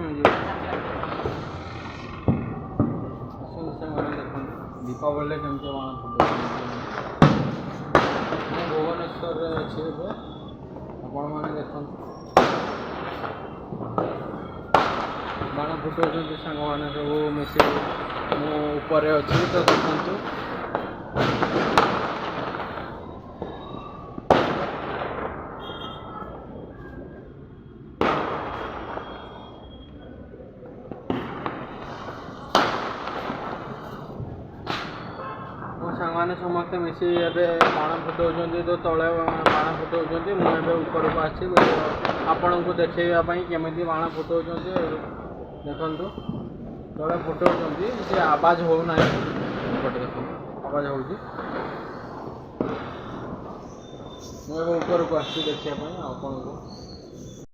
कमिजी सारे देखो दीपावली केमती बाण फुटाऊँ भुवनेश्वर अच्छे आपण मैंने देखो बाण फुटाऊँ सांग मैंने सब मिसे मुझे अच्छी तो देखु मो सांग समस्त मिसी बाण फुटाऊँ तो तले बाण फुटाऊँ मुझे ऊपर को आसी आपण को देखा केमी बाण फुटाऊँ देखु तले फुटाऊँ से आवाज होना गोटे देख आवाज हो ऊपर को आसी देखापी आपण को